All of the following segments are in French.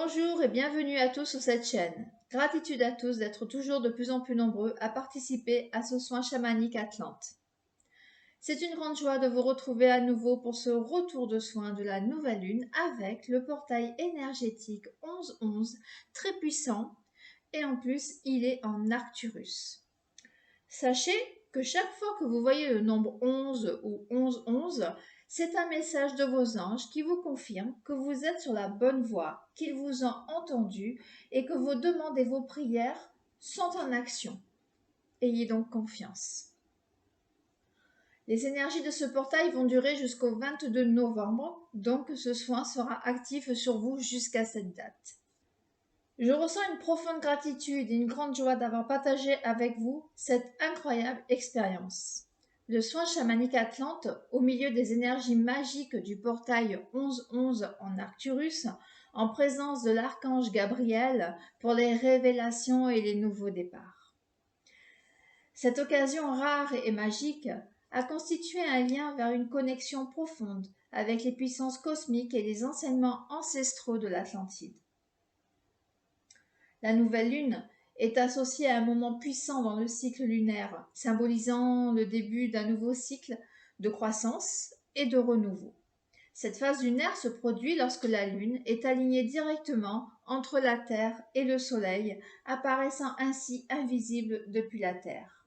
Bonjour et bienvenue à tous sur cette chaîne. Gratitude à tous d'être toujours de plus en plus nombreux à participer à ce soin chamanique Atlante. C'est une grande joie de vous retrouver à nouveau pour ce retour de soin de la nouvelle lune avec le portail énergétique 1111 très puissant et en plus il est en Arcturus. Sachez que chaque fois que vous voyez le nombre 11 ou 1111, c'est un message de vos anges qui vous confirme que vous êtes sur la bonne voie, qu'ils vous ont entendu et que vos demandes et vos prières sont en action. Ayez donc confiance. Les énergies de ce portail vont durer jusqu'au 22 novembre, donc ce soin sera actif sur vous jusqu'à cette date. Je ressens une profonde gratitude et une grande joie d'avoir partagé avec vous cette incroyable expérience. Le soin chamanique Atlante, au milieu des énergies magiques du portail 1111 en Arcturus, en présence de l'archange Gabriel pour les révélations et les nouveaux départs. Cette occasion rare et magique a constitué un lien vers une connexion profonde avec les puissances cosmiques et les enseignements ancestraux de l'Atlantide. La nouvelle lune est associée à un moment puissant dans le cycle lunaire, symbolisant le début d'un nouveau cycle de croissance et de renouveau. Cette phase lunaire se produit lorsque la lune est alignée directement entre la Terre et le Soleil, apparaissant ainsi invisible depuis la Terre.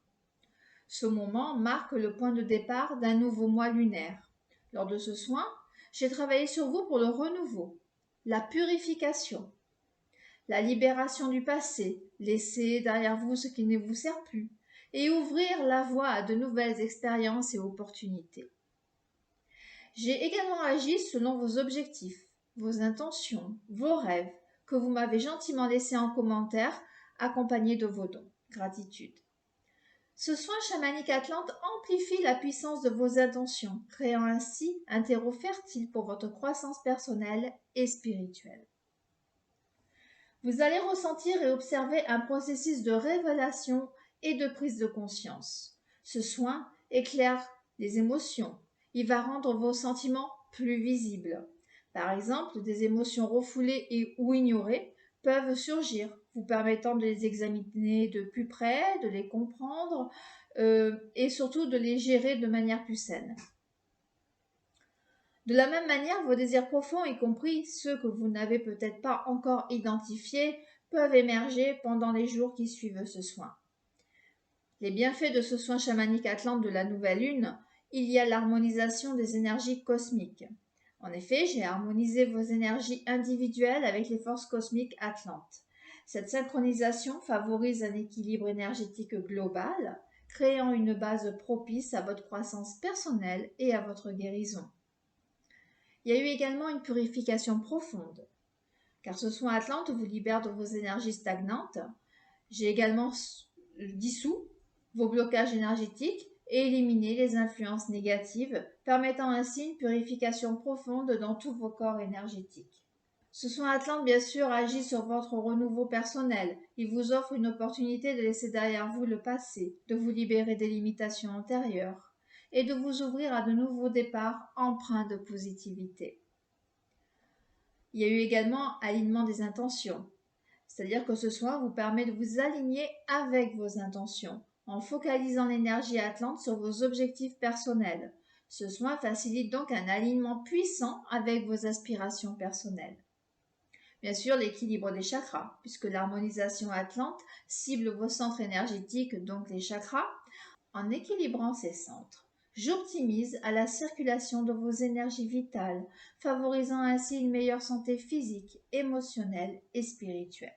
Ce moment marque le point de départ d'un nouveau mois lunaire. Lors de ce soin, j'ai travaillé sur vous pour le renouveau, la purification, la libération du passé, laisser derrière vous ce qui ne vous sert plus, et ouvrir la voie à de nouvelles expériences et opportunités. J'ai également agi selon vos objectifs, vos intentions, vos rêves, que vous m'avez gentiment laissés en commentaire, accompagnés de vos dons. Gratitude. Ce soin chamanique Atlante amplifie la puissance de vos intentions, créant ainsi un terreau fertile pour votre croissance personnelle et spirituelle. Vous allez ressentir et observer un processus de révélation et de prise de conscience. Ce soin éclaire les émotions. Il va rendre vos sentiments plus visibles. Par exemple, des émotions refoulées ou ignorées peuvent surgir, vous permettant de les examiner de plus près, de les comprendre et surtout de les gérer de manière plus saine. De la même manière, vos désirs profonds, y compris ceux que vous n'avez peut-être pas encore identifiés, peuvent émerger pendant les jours qui suivent ce soin. Les bienfaits de ce soin chamanique Atlante de la nouvelle lune, il y a l'harmonisation des énergies cosmiques. En effet, j'ai harmonisé vos énergies individuelles avec les forces cosmiques Atlantes. Cette synchronisation favorise un équilibre énergétique global, créant une base propice à votre croissance personnelle et à votre guérison. Il y a eu également une purification profonde, car ce soin Atlante vous libère de vos énergies stagnantes. J'ai également dissous vos blocages énergétiques et éliminé les influences négatives, permettant ainsi une purification profonde dans tous vos corps énergétiques. Ce soin Atlante, bien sûr, agit sur votre renouveau personnel. Il vous offre une opportunité de laisser derrière vous le passé, de vous libérer des limitations antérieures et de vous ouvrir à de nouveaux départs empreints de positivité. Il y a eu également alignement des intentions, c'est-à-dire que ce soin vous permet de vous aligner avec vos intentions, en focalisant l'énergie Atlante sur vos objectifs personnels. Ce soin facilite donc un alignement puissant avec vos aspirations personnelles. Bien sûr, l'équilibre des chakras, puisque l'harmonisation Atlante cible vos centres énergétiques, donc les chakras, en équilibrant ces centres. J'optimise à la circulation de vos énergies vitales, favorisant ainsi une meilleure santé physique, émotionnelle et spirituelle.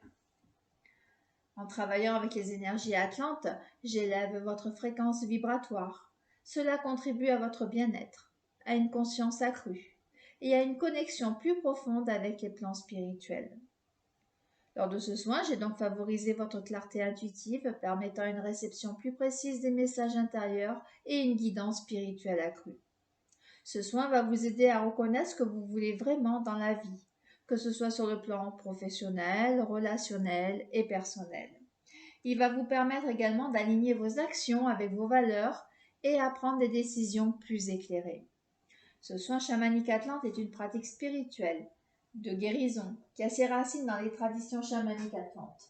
En travaillant avec les énergies Atlantes, j'élève votre fréquence vibratoire. Cela contribue à votre bien-être, à une conscience accrue et à une connexion plus profonde avec les plans spirituels. Lors de ce soin, j'ai donc favorisé votre clarté intuitive, permettant une réception plus précise des messages intérieurs et une guidance spirituelle accrue. Ce soin va vous aider à reconnaître ce que vous voulez vraiment dans la vie, que ce soit sur le plan professionnel, relationnel et personnel. Il va vous permettre également d'aligner vos actions avec vos valeurs et à prendre des décisions plus éclairées. Ce soin chamanique Atlante est une pratique spirituelle, de guérison qui a ses racines dans les traditions chamaniques atlantes.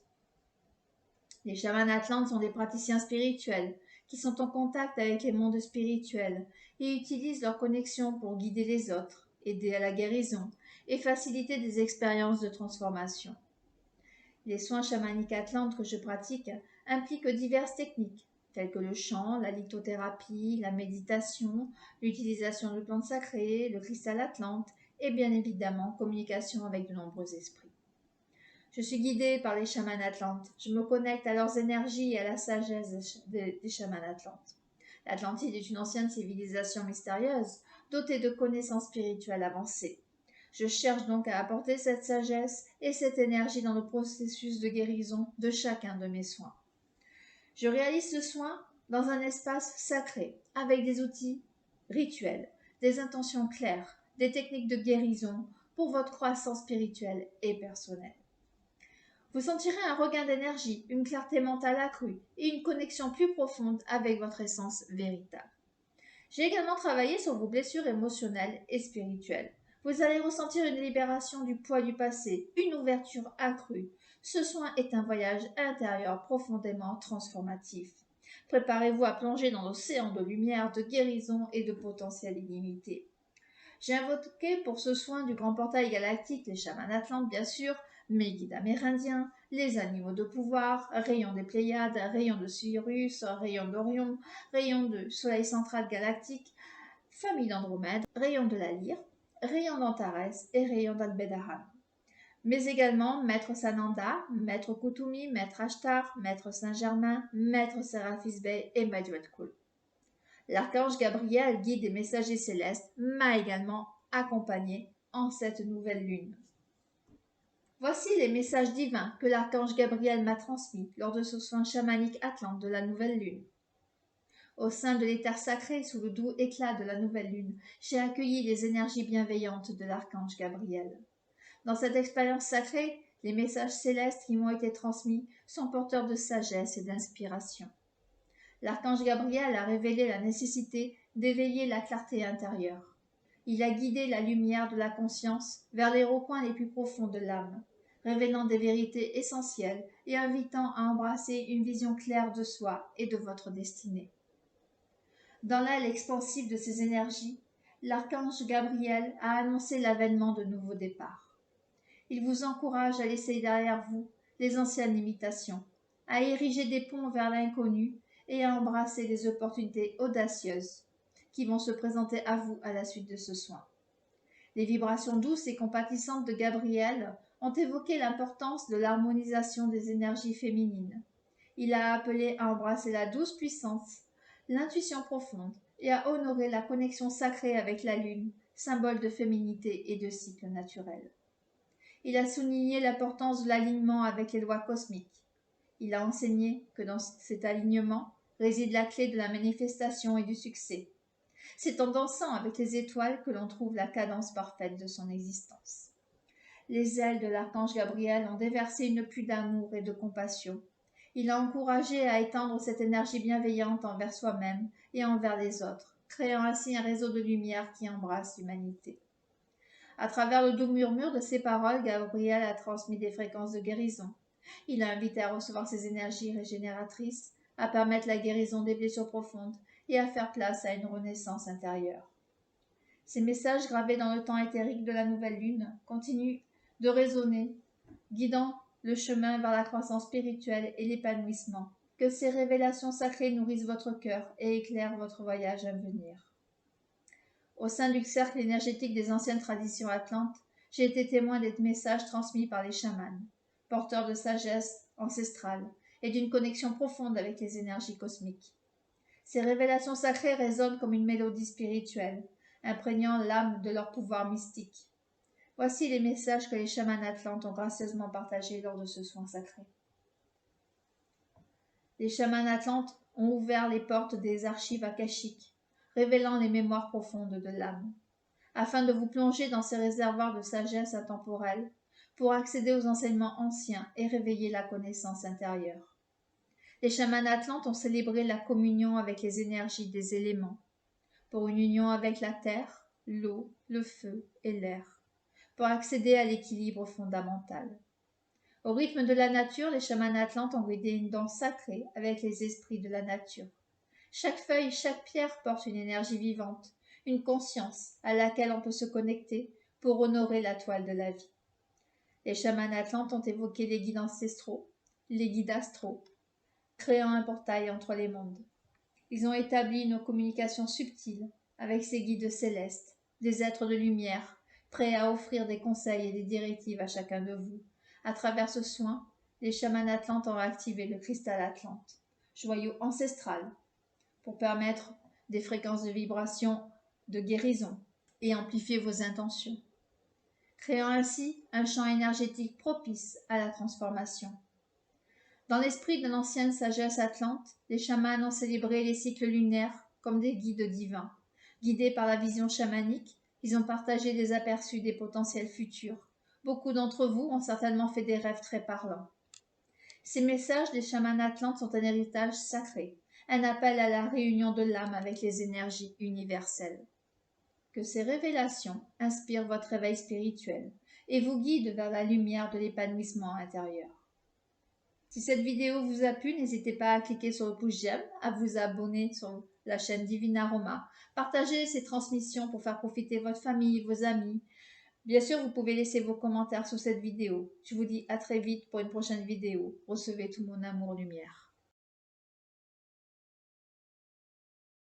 Les chamans atlantes sont des praticiens spirituels qui sont en contact avec les mondes spirituels et utilisent leur connexion pour guider les autres, aider à la guérison et faciliter des expériences de transformation. Les soins chamaniques atlantes que je pratique impliquent diverses techniques, telles que le chant, la lithothérapie, la méditation, l'utilisation de plantes sacrées, le cristal atlante et bien évidemment communication avec de nombreux esprits. Je suis guidée par les chamans atlantes. Je me connecte à leurs énergies et à la sagesse des chamans atlantes. L'Atlantide est une ancienne civilisation mystérieuse, dotée de connaissances spirituelles avancées. Je cherche donc à apporter cette sagesse et cette énergie dans le processus de guérison de chacun de mes soins. Je réalise ce soin dans un espace sacré, avec des outils rituels, des intentions claires, des techniques de guérison pour votre croissance spirituelle et personnelle. Vous sentirez un regain d'énergie, une clarté mentale accrue et une connexion plus profonde avec votre essence véritable. J'ai également travaillé sur vos blessures émotionnelles et spirituelles. Vous allez ressentir une libération du poids du passé, une ouverture accrue. Ce soin est un voyage intérieur profondément transformatif. Préparez-vous à plonger dans l'océan de lumière, de guérison et de potentiel illimité. J'ai invoqué pour ce soin du grand portail galactique les chamans atlantes, bien sûr, mes guides amérindiens, les animaux de pouvoir, rayons des Pléiades, rayons de Sirius, rayons d'Orion, rayons de Soleil central galactique, famille d'Andromède, rayons de la Lyre, rayons d'Antares et rayons d'Aldebaran. Mais également Maître Sananda, Maître Kutumi, Maître Ashtar, Maître Saint-Germain, Maître Séraphis Bey et Maître Cool. L'archange Gabriel, guide des messagers célestes, m'a également accompagné en cette nouvelle lune. Voici les messages divins que l'archange Gabriel m'a transmis lors de ce soin chamanique atlante de la nouvelle lune. Au sein de l'éther sacré, sous le doux éclat de la nouvelle lune, j'ai accueilli les énergies bienveillantes de l'archange Gabriel. Dans cette expérience sacrée, les messages célestes qui m'ont été transmis sont porteurs de sagesse et d'inspiration. L'archange Gabriel a révélé la nécessité d'éveiller la clarté intérieure. Il a guidé la lumière de la conscience vers les recoins les plus profonds de l'âme, révélant des vérités essentielles et invitant à embrasser une vision claire de soi et de votre destinée. Dans l'aile expansive de ces énergies, l'archange Gabriel a annoncé l'avènement de nouveaux départs. Il vous encourage à laisser derrière vous les anciennes limitations, à ériger des ponts vers l'inconnu et à embrasser les opportunités audacieuses qui vont se présenter à vous à la suite de ce soin. Les vibrations douces et compatissantes de Gabriel ont évoqué l'importance de l'harmonisation des énergies féminines. Il a appelé à embrasser la douce puissance, l'intuition profonde et à honorer la connexion sacrée avec la lune, symbole de féminité et de cycle naturel. Il a souligné l'importance de l'alignement avec les lois cosmiques. Il a enseigné que dans cet alignement réside la clé de la manifestation et du succès. C'est en dansant avec les étoiles que l'on trouve la cadence parfaite de son existence. Les ailes de l'archange Gabriel ont déversé une pluie d'amour et de compassion. Il a encouragé à étendre cette énergie bienveillante envers soi-même et envers les autres, créant ainsi un réseau de lumière qui embrasse l'humanité. À travers le doux murmure de ses paroles, Gabriel a transmis des fréquences de guérison. Il a invité à recevoir ces énergies régénératrices, à permettre la guérison des blessures profondes et à faire place à une renaissance intérieure. Ces messages gravés dans le temps éthérique de la nouvelle lune continuent de résonner, guidant le chemin vers la croissance spirituelle et l'épanouissement. Que ces révélations sacrées nourrissent votre cœur et éclairent votre voyage à venir. Au sein du cercle énergétique des anciennes traditions atlantes, j'ai été témoin des messages transmis par les chamans, porteurs de sagesse ancestrale et d'une connexion profonde avec les énergies cosmiques. Ces révélations sacrées résonnent comme une mélodie spirituelle, imprégnant l'âme de leur pouvoir mystique. Voici les messages que les chamans atlantes ont gracieusement partagés lors de ce soin sacré. Les chamans atlantes ont ouvert les portes des archives akashiques, révélant les mémoires profondes de l'âme, afin de vous plonger dans ces réservoirs de sagesse intemporelle pour accéder aux enseignements anciens et réveiller la connaissance intérieure. Les chamans atlantes ont célébré la communion avec les énergies des éléments, pour une union avec la terre, l'eau, le feu et l'air, pour accéder à l'équilibre fondamental. Au rythme de la nature, les chamans atlantes ont guidé une danse sacrée avec les esprits de la nature. Chaque feuille, chaque pierre porte une énergie vivante, une conscience à laquelle on peut se connecter pour honorer la toile de la vie. Les chamans atlantes ont évoqué les guides ancestraux, les guides astraux, créant un portail entre les mondes. Ils ont établi une communication subtile avec ces guides célestes, des êtres de lumière, prêts à offrir des conseils et des directives à chacun de vous. À travers ce soin, les chamans atlantes ont activé le cristal atlante, joyau ancestral, pour permettre des fréquences de vibration de guérison et amplifier vos intentions, créant ainsi un champ énergétique propice à la transformation. Dans l'esprit de l'ancienne sagesse atlante, les chamans ont célébré les cycles lunaires comme des guides divins. Guidés par la vision chamanique, ils ont partagé des aperçus des potentiels futurs. Beaucoup d'entre vous ont certainement fait des rêves très parlants. Ces messages des chamans atlantes sont un héritage sacré, un appel à la réunion de l'âme avec les énergies universelles. Que ces révélations inspirent votre éveil spirituel et vous guident vers la lumière de l'épanouissement intérieur. Si cette vidéo vous a plu, n'hésitez pas à cliquer sur le pouce j'aime, à vous abonner sur la chaîne Divine Aroma, partagez ces transmissions pour faire profiter votre famille, vos amis. Bien sûr, vous pouvez laisser vos commentaires sous cette vidéo. Je vous dis à très vite pour une prochaine vidéo. Recevez tout mon amour lumière.